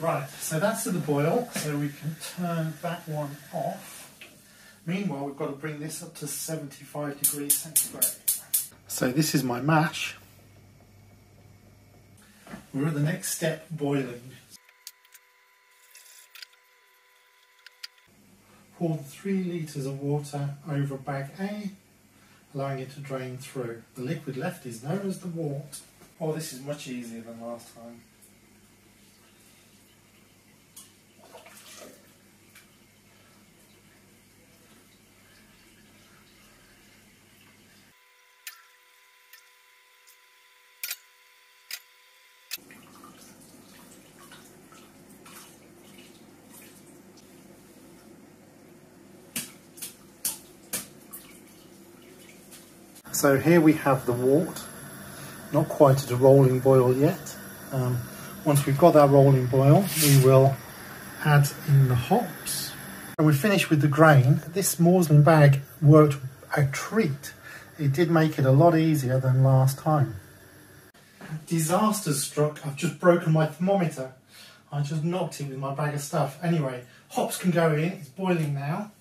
Right, so that's to the boil, so we can turn that one off. Meanwhile, we've got to bring this up to 75 degrees centigrade. So this is my mash. We're at the next step, boiling. Pour 3 litres of water over bag A, allowing it to drain through. The liquid left is known as the wort. Oh, this is much easier than last time. So here we have the wort, not quite at a rolling boil yet. Once we've got that rolling boil, we will add in the hops. And we finish with the grain. This muslin bag worked a treat. It did make it a lot easier than last time. Disaster struck. I've just broken my thermometer. I just knocked it with my bag of stuff. Anyway, hops can go in. It's boiling now.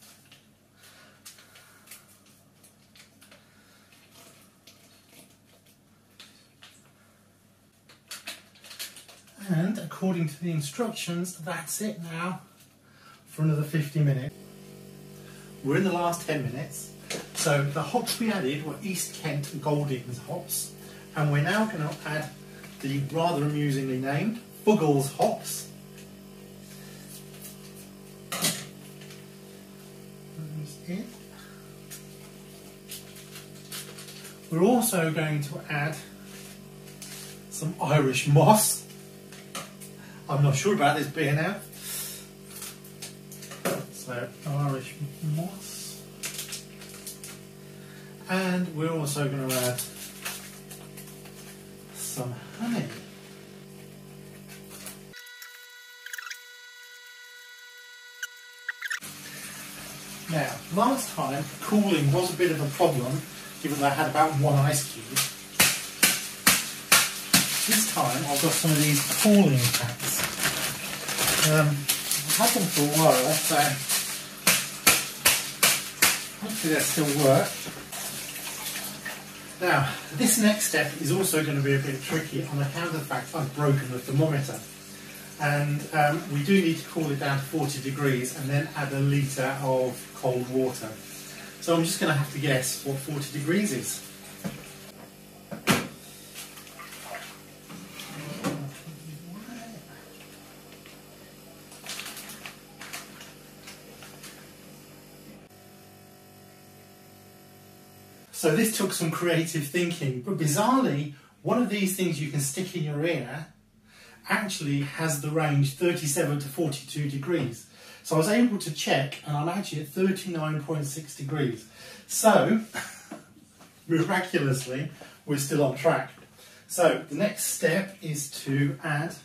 And according to the instructions, that's it now for another 50 minutes. We're in the last 10 minutes. So the hops we added were East Kent Goldings hops. And we're now going to add the rather amusingly named Buggles hops. In. We're also going to add some Irish moss. I'm not sure about this beer now. So, Irish moss. And we're also going to add some honey. Now, last time cooling was a bit of a problem, given that I had about 1 ice cube. This time I've got some of these cooling packs. I've had them for a while, so hopefully they'll still work. Now, this next step is also going to be a bit tricky on account of the fact I've broken the thermometer. And we do need to cool it down to 40 degrees and then add a litre of cold water. So I'm just going to have to guess what 40 degrees is. So this took some creative thinking, but bizarrely, one of these things you can stick in your ear actually has the range 37 to 42 degrees. So I was able to check and I'm actually at 39.6 degrees. So, miraculously, we're still on track. So the next step is to add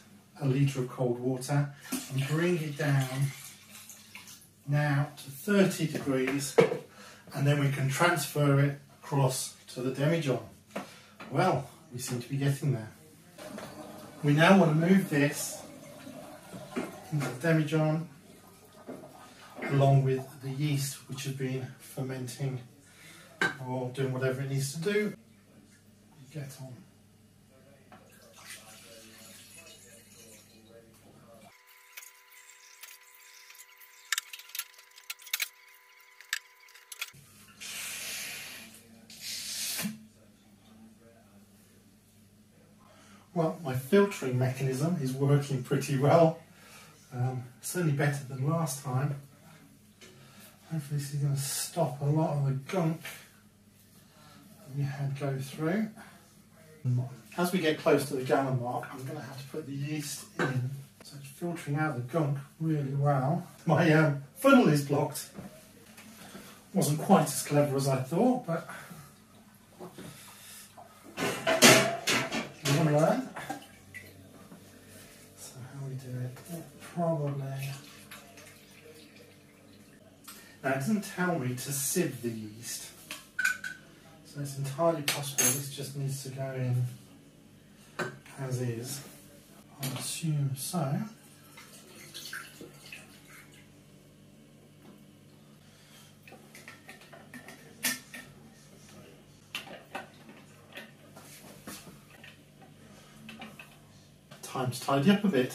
a litre of cold water and bring it down now to 30 degrees, and then we can transfer it across to the demijohn. Well, we seem to be getting there. We now want to move this into the demijohn along with the yeast, which has been fermenting or doing whatever it needs to do. Get on. Well, my filtering mechanism is working pretty well. Certainly better than last time. Hopefully this is going to stop a lot of the gunk that we had go through. As we get close to the gallon mark, I'm going to have to put the yeast in. So it's filtering out the gunk really well. My funnel is blocked. Wasn't quite as clever as I thought, but we're going to learn. So how we do it? Probably. Now it doesn't tell me to sieve the yeast, so it's entirely possible this just needs to go in as is. I'll assume so. Time to tidy up a bit.